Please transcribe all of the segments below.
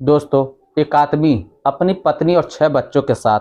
दोस्तों, एक आदमी अपनी पत्नी और 6 बच्चों के साथ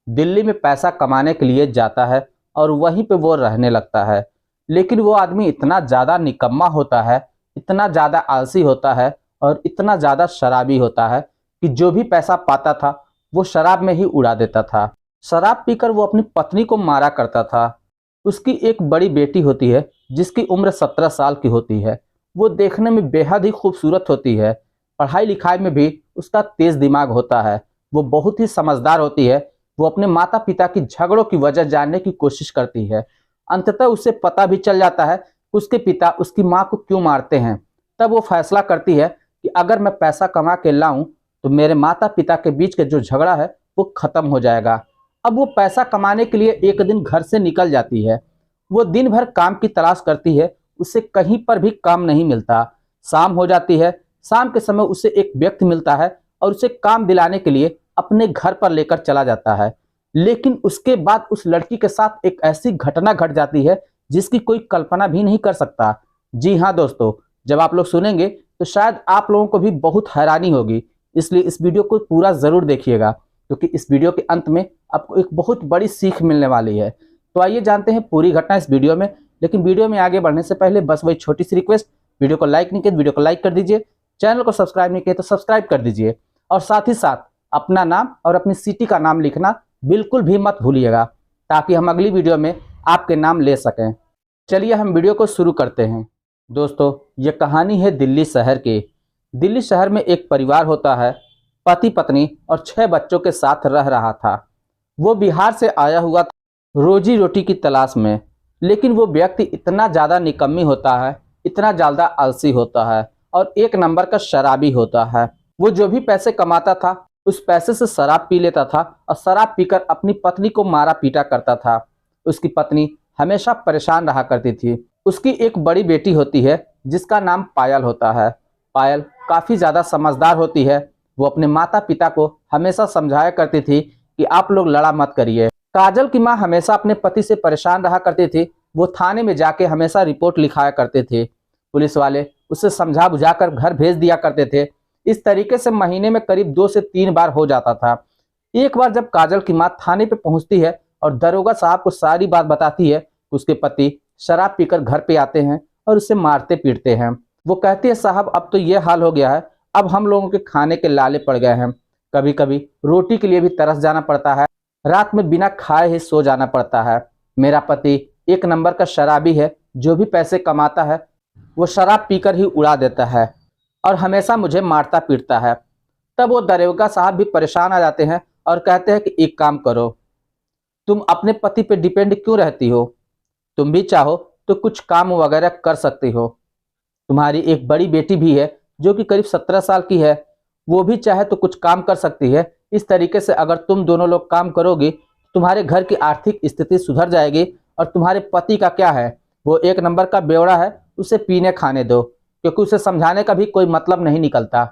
दिल्ली में पैसा कमाने के लिए जाता है और वहीं पे वो रहने लगता है। लेकिन वो आदमी इतना ज़्यादा निकम्मा होता है, इतना ज़्यादा आलसी होता है और इतना ज़्यादा शराबी होता है कि जो भी पैसा पाता था वो शराब में ही उड़ा देता था। शराब पीकर वो अपनी पत्नी को मारा करता था। उसकी एक बड़ी बेटी होती है जिसकी उम्र 17 साल की होती है। वो देखने में बेहद ही खूबसूरत होती है। पढ़ाई लिखाई में भी उसका तेज दिमाग होता है। वो बहुत ही समझदार होती है। वो अपने माता पिता की झगड़ों की वजह जानने की कोशिश करती है। अंततः उसे पता भी चल जाता है कि उसके पिता उसकी माँ को क्यों मारते हैं। तब वो फैसला करती है कि अगर मैं पैसा कमा के लाऊं तो मेरे माता पिता के बीच का जो झगड़ा है वो खत्म हो जाएगा। अब वो पैसा कमाने के लिए एक दिन घर से निकल जाती है। वो दिन भर काम की तलाश करती है, उसे कहीं पर भी काम नहीं मिलता। शाम हो जाती है। शाम के समय उसे एक व्यक्ति मिलता है और उसे काम दिलाने के लिए अपने घर पर लेकर चला जाता है। लेकिन उसके बाद उस लड़की के साथ एक ऐसी घटना घट जाती है जिसकी कोई कल्पना भी नहीं कर सकता। जी हाँ दोस्तों, जब आप लोग सुनेंगे तो शायद आप लोगों को भी बहुत हैरानी होगी। इसलिए इस वीडियो को पूरा ज़रूर देखिएगा, क्योंकि इस वीडियो के अंत में आपको एक बहुत बड़ी सीख मिलने वाली है। तो आइए जानते हैं पूरी घटना इस वीडियो में। लेकिन वीडियो में आगे बढ़ने से पहले बस वही छोटी सी रिक्वेस्ट, वीडियो को लाइक नहीं किया तो वीडियो को लाइक कर दीजिए, चैनल को सब्सक्राइब नहीं किया तो सब्सक्राइब कर दीजिए, और साथ ही साथ अपना नाम और अपनी सिटी का नाम लिखना बिल्कुल भी मत भूलिएगा, ताकि हम अगली वीडियो में आपके नाम ले सकें। चलिए हम वीडियो को शुरू करते हैं। दोस्तों, ये कहानी है दिल्ली शहर की। दिल्ली शहर में एक परिवार होता है। पति पत्नी और 6 बच्चों के साथ रह रहा था। वो बिहार से आया हुआ था रोजी रोटी की तलाश में। लेकिन वो व्यक्ति इतना ज़्यादा निकम्मी होता है, इतना ज़्यादा आलसी होता है और एक नंबर का शराबी होता है। वो जो भी पैसे कमाता था उस पैसे से शराब पी लेता था और शराब पीकर अपनी पत्नी को मारा पीटा करता था। उसकी पत्नी हमेशा परेशान रहा करती थी। उसकी एक बड़ी बेटी होती है जिसका नाम पायल होता है। पायल काफ़ी ज़्यादा समझदार होती है। वो अपने माता पिता को हमेशा समझाया करती थी कि आप लोग लड़ा मत करिए। काजल की माँ हमेशा अपने पति से परेशान रहा करती थी। वो थाने में जाके हमेशा रिपोर्ट लिखाया करते थे। पुलिस वाले उसे समझा बुझाकर घर भेज दिया करते थे। इस तरीके से महीने में करीब 2 से 3 बार हो जाता था। एक बार जब काजल की माँ थाने पे पहुंचती है और दरोगा साहब को सारी बात बताती है, उसके पति शराब पीकर घर पे आते हैं और उसे मारते पीटते हैं। वो कहती है, साहब अब तो ये हाल हो गया है, अब हम लोगों के खाने के लाले पड़ गए हैं। कभी कभी रोटी के लिए भी तरस जाना पड़ता है। रात में बिना खाए ही सो जाना पड़ता है। मेरा पति एक नंबर का शराबी है। जो भी पैसे कमाता है वो शराब पीकर ही उड़ा देता है और हमेशा मुझे मारता पीटता है। तब वो दरोगा साहब भी परेशान आ जाते हैं और कहते हैं कि एक काम करो, तुम अपने पति पे डिपेंड क्यों रहती हो? तुम भी चाहो तो कुछ काम वगैरह कर सकती हो। तुम्हारी एक बड़ी बेटी भी है जो कि करीब 17 साल की है। वो भी चाहे तो कुछ काम कर सकती है। इस तरीके से अगर तुम दोनों लोग काम करोगे तो तुम्हारे घर की आर्थिक स्थिति सुधर जाएगी। और तुम्हारे पति का क्या है, वो एक नंबर का बेवड़ा है, उसे पीने खाने दो, क्योंकि उसे समझाने का भी कोई मतलब नहीं निकलता।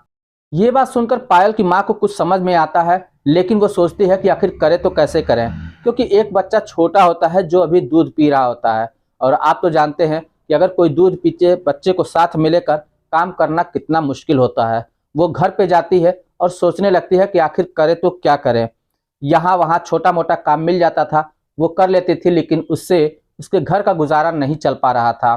ये बात सुनकर पायल की माँ को कुछ समझ में आता है, लेकिन वो सोचती है कि आखिर करे तो कैसे करें, क्योंकि एक बच्चा छोटा होता है जो अभी दूध पी रहा होता है। और आप तो जानते हैं कि अगर कोई दूध पीते बच्चे को साथ में लेकर काम करना कितना मुश्किल होता है। वो घर पे जाती है और सोचने लगती है कि आखिर करे तो क्या करें। यहाँ वहाँ छोटा मोटा काम मिल जाता था, वो कर लेती थी, लेकिन उससे उसके घर का गुजारा नहीं चल पा रहा था।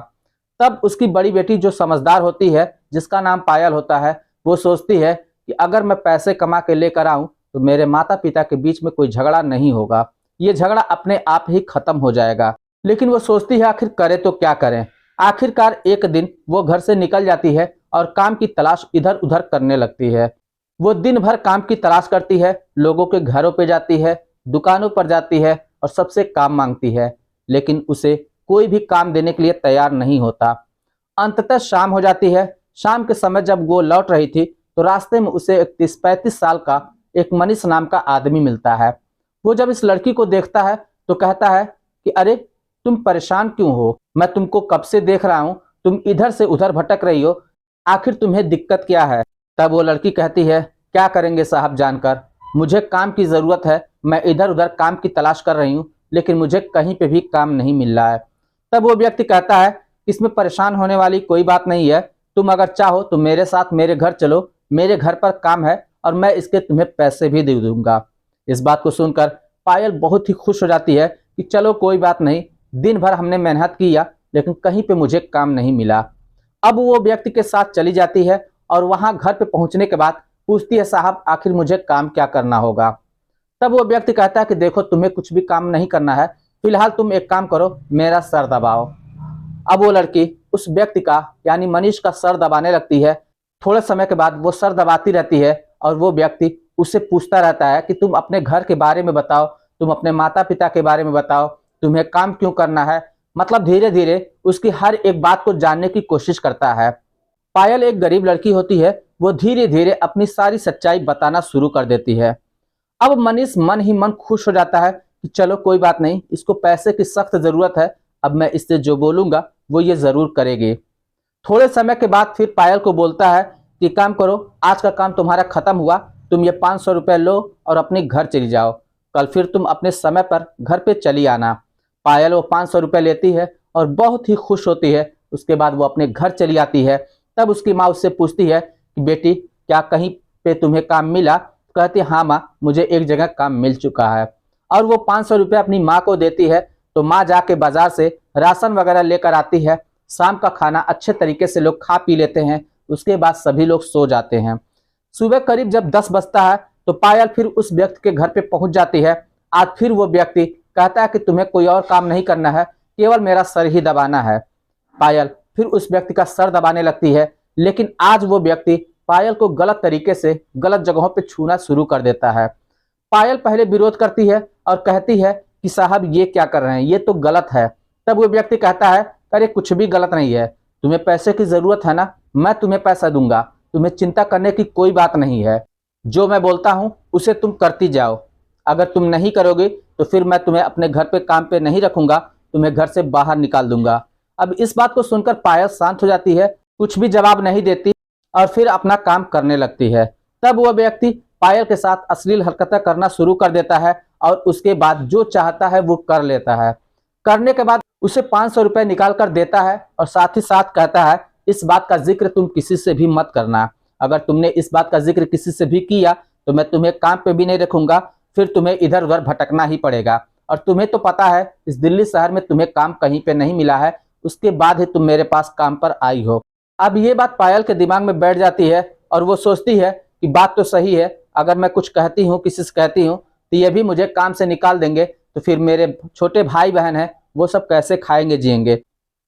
तब उसकी बड़ी बेटी जो समझदार होती है, जिसका नाम पायल होता है, वो सोचती है कि अगर मैं पैसे कमा के लेकर आऊं तो मेरे माता पिता के बीच में कोई झगड़ा नहीं होगा, ये झगड़ा अपने आप ही खत्म हो जाएगा। लेकिन वो सोचती है आखिर करे तो क्या करें। आखिरकार एक दिन वो घर से निकल जाती है और काम की तलाश इधर उधर करने लगती है। वो दिन भर काम की तलाश करती है, लोगों के घरों पे जाती है, दुकानों पर जाती है और सबसे काम मांगती है, लेकिन उसे कोई भी काम देने के लिए तैयार नहीं होता। अंततः शाम हो जाती है। शाम के समय जब वो लौट रही थी तो रास्ते में उसे एक 30-35 साल का एक मनीष नाम का आदमी मिलता है। वो जब इस लड़की को देखता है तो कहता है कि अरे, तुम परेशान क्यों हो? मैं तुमको कब से देख रहा हूँ, तुम इधर से उधर भटक रही हो, आखिर तुम्हें दिक्कत क्या है? तब वो लड़की कहती है, क्या करेंगे साहब जानकर, मुझे काम की ज़रूरत है, मैं इधर उधर काम की तलाश कर रही हूँ, लेकिन मुझे कहीं पे भी काम नहीं मिल रहा है। तब वो व्यक्ति कहता है, इसमें परेशान होने वाली कोई बात नहीं है, तुम अगर चाहो तो मेरे साथ मेरे घर चलो, मेरे घर पर काम है और मैं इसके तुम्हें पैसे भी दे दूंगा। इस बात को सुनकर पायल बहुत ही खुश हो जाती है कि चलो कोई बात नहीं, दिन भर हमने मेहनत किया लेकिन कहीं पे मुझे काम नहीं मिला। अब वो व्यक्ति के साथ चली जाती है और वहां घर पे पहुंचने के बाद पूछती है, साहब आखिर मुझे काम क्या करना होगा। तब वो व्यक्ति कहता है कि देखो, तुम्हें कुछ भी काम नहीं करना है, फिलहाल तुम एक काम करो, मेरा सर दबाओ। अब वो लड़की उस व्यक्ति का यानी मनीष का सर दबाने लगती है। थोड़े समय के बाद वो सर दबाती रहती है और वो व्यक्ति उससे पूछता रहता है कि तुम अपने घर के बारे में बताओ, तुम अपने माता पिता के बारे में बताओ, तुम्हें काम क्यों करना है। मतलब धीरे धीरे उसकी हर एक बात को जानने की कोशिश करता है। पायल एक गरीब लड़की होती है, वो धीरे धीरे अपनी सारी सच्चाई बताना शुरू कर देती है। अब मनीष मन ही मन खुश हो जाता है कि चलो कोई बात नहीं, इसको पैसे की सख्त जरूरत है, अब मैं इससे जो बोलूंगा वो ये जरूर करेगी। थोड़े समय के बाद फिर पायल को बोलता है कि काम करो, आज का काम तुम्हारा खत्म हुआ, तुम ये 500 रुपये लो और अपने घर चली जाओ, कल फिर तुम अपने समय पर घर पे चली आना। पायल वो 500 रुपये लेती है और बहुत ही खुश होती है। उसके बाद वो अपने घर चली आती है। तब उसकी माँ उससे पूछती है कि बेटी, क्या कहीं पे तुम्हें काम मिला। कहती है, हाँ माँ, मुझे एक जगह काम मिल चुका है। और वो 500 रुपये अपनी माँ को देती है। तो माँ जाके बाजार से राशन वगैरह लेकर आती है। शाम का खाना अच्छे तरीके से लोग खा पी लेते हैं। उसके बाद सभी लोग सो जाते हैं। सुबह करीब जब 10 बजता है तो पायल फिर उस व्यक्ति के घर पे पहुंच जाती है। आज फिर वो व्यक्ति कहता है कि तुम्हें कोई और काम नहीं करना है, केवल मेरा सर ही दबाना है। पायल फिर उस व्यक्ति का सर दबाने लगती है, लेकिन आज वो व्यक्ति पायल को गलत तरीके से गलत जगहों पे छूना शुरू कर देता है। पायल पहले विरोध करती है और कहती है कि साहब ये क्या कर रहे हैं, ये तो गलत है। तब वो व्यक्ति कहता है, अरे कुछ भी गलत नहीं है, तुम्हें पैसे की जरूरत है ना, मैं तुम्हें पैसा दूंगा, तुम्हें चिंता करने की कोई बात नहीं है। जो मैं बोलता हूं उसे तुम करती जाओ, अगर तुम नहीं करोगे तो फिर मैं तुम्हें अपने घर पे काम पे नहीं रखूंगा, तुम्हें घर से बाहर निकाल दूंगा। अब इस बात को सुनकर पायल शांत हो जाती है, कुछ भी जवाब नहीं देती और फिर अपना काम करने लगती है। तब वह व्यक्ति पायल के साथ अश्लील हरकतें करना शुरू कर देता है और उसके बाद जो चाहता है वो कर लेता है। करने के बाद उसे 500 रुपये निकाल कर देता है और साथ ही साथ कहता है, इस बात का जिक्र तुम किसी से भी मत करना, अगर तुमने इस बात का जिक्र किसी से भी किया तो मैं तुम्हें काम पे भी नहीं रखूंगा, फिर तुम्हें इधर उधर भटकना ही पड़ेगा। और तुम्हें तो पता है इस दिल्ली शहर में तुम्हें काम कहीं पे नहीं मिला है, उसके बाद ही तुम मेरे पास काम पर आई हो। अब ये बात पायल के दिमाग में बैठ जाती है और वो सोचती है कि बात तो सही है, अगर मैं कुछ कहती हूँ, किसी से कहती हूँ तो ये भी मुझे काम से निकाल देंगे, तो फिर मेरे छोटे भाई बहन हैं वो सब कैसे खाएंगे जिएंगे,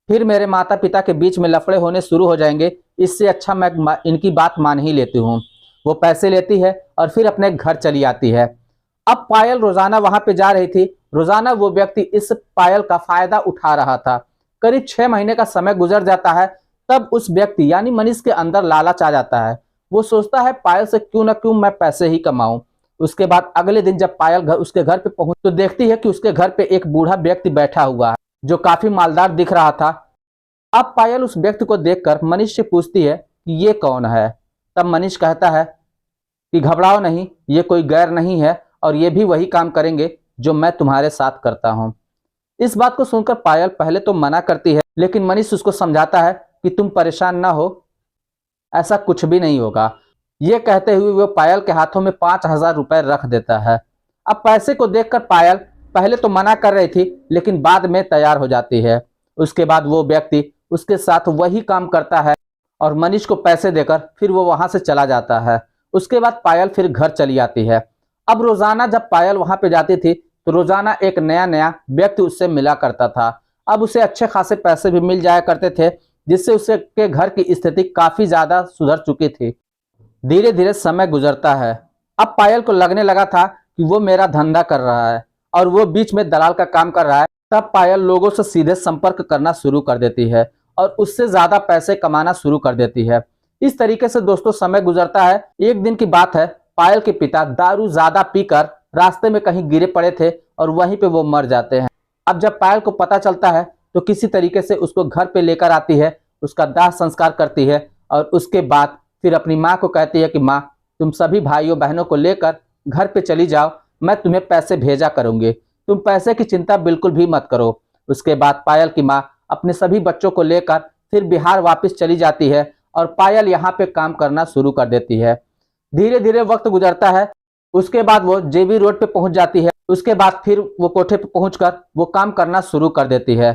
फिर मेरे माता पिता के बीच में लफड़े होने शुरू हो जाएंगे। इससे अच्छा मैं इनकी बात मान ही लेती हूँ। वो पैसे लेती है और फिर अपने घर चली आती है। अब पायल रोजाना वहां पे जा रही थी। रोजाना वो व्यक्ति इस पायल का फायदा उठा रहा था। करीब 6 महीने का समय गुजर जाता है। तब उस व्यक्ति यानी मनीष के अंदर लालच आ जाता है। वो सोचता है पायल से क्यों ना क्यों मैं पैसे ही कमाऊं। उसके बाद अगले दिन जब पायल उसके घर पे पहुंच तो देखती है कि उसके घर पे एक बूढ़ा व्यक्ति बैठा हुआ है जो काफी मालदार दिख रहा था। अब पायल उस व्यक्ति को देखकर मनीष से पूछती है कि ये कौन है। तब मनीष कहता है कि घबराओ नहीं, ये कोई गैर नहीं है और ये भी वही काम करेंगे जो मैं तुम्हारे साथ करता हूं। इस बात को सुनकर पायल पहले तो मना करती है, लेकिन मनीष उसको समझाता है कि तुम परेशान ना हो, ऐसा कुछ भी नहीं होगा। ये कहते हुए वो पायल के हाथों में 5000 रुपए रख देता है। अब पैसे को देखकर पायल पहले तो मना कर रही थी, लेकिन बाद में तैयार हो जाती है। उसके बाद वो व्यक्ति उसके साथ वही काम करता है और मनीष को पैसे देकर फिर वो वहां से चला जाता है। उसके बाद पायल फिर घर चली आती है। अब रोजाना जब पायल वहां पे जाती थी तो रोजाना एक नया नया व्यक्ति उससे मिला करता था। अब उसे अच्छे खासे पैसे भी मिल जाया करते थे, जिससे उसके घर की स्थिति काफी ज्यादा सुधर चुकी थी। धीरे धीरे समय गुजरता है। अब पायल को लगने लगा था कि वो मेरा धंधा कर रहा है और वो बीच में दलाल का काम कर रहा है। तब पायल लोगों से सीधे संपर्क करना शुरू कर देती है और उससे ज्यादा पैसे कमाना शुरू कर देती है। इस तरीके से दोस्तों समय गुजरता है। एक दिन की बात है, पायल के पिता दारू ज्यादा पीकर रास्ते में कहीं गिरे पड़े थे और वहीं पे वो मर जाते हैं। अब जब पायल को पता चलता है तो किसी तरीके से उसको घर पे लेकर आती है, उसका दाह संस्कार करती है और उसके बाद फिर अपनी माँ को कहती है कि माँ, तुम सभी भाइयों बहनों को लेकर घर पे चली जाओ, मैं तुम्हें पैसे भेजा करूंगी, तुम पैसे की चिंता बिल्कुल भी मत करो। उसके बाद पायल की माँ अपने सभी बच्चों को लेकर फिर बिहार वापस चली जाती है और पायल यहाँ पे काम करना शुरू कर देती है। धीरे धीरे वक्त गुजरता है। उसके बाद वो जेबी रोड पे पहुंच जाती है। उसके बाद फिर वो कोठे पे पहुंचकर वो काम करना शुरू कर देती है।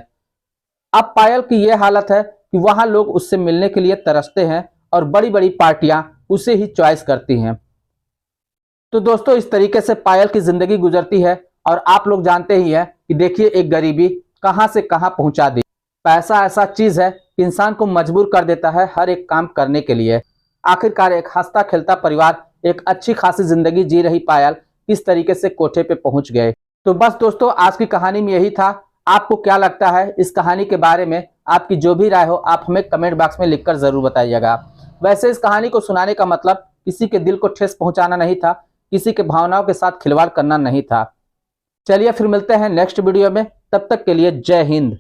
अब पायल की ये हालत है कि वहां लोग उससे मिलने के लिए तरसते हैं और बड़ी बड़ी पार्टियां उसे ही चॉइस करती हैं। तो दोस्तों, इस तरीके से पायल की जिंदगी गुजरती है। और आप लोग जानते ही हैं कि देखिए एक गरीबी कहां से कहां पहुंचा दी। पैसा ऐसा चीज है कि इंसान को मजबूर कर देता है हर एक काम करने के लिए। आखिरकार एक हंसता खेलता परिवार, एक अच्छी खासी जिंदगी जी रही पायल किस तरीके से कोठे पे पहुंच गए। तो बस दोस्तों, आज की कहानी में यही था। आपको क्या लगता है इस कहानी के बारे में? आपकी जो भी राय हो आप हमें कमेंट बॉक्स में लिखकर जरूर बताइएगा। वैसे इस कहानी को सुनाने का मतलब किसी के दिल को ठेस पहुंचाना नहीं था, किसी के भावनाओं के साथ खिलवाड़ करना नहीं था। चलिए फिर मिलते हैं नेक्स्ट वीडियो में, तब तक के लिए जय हिंद।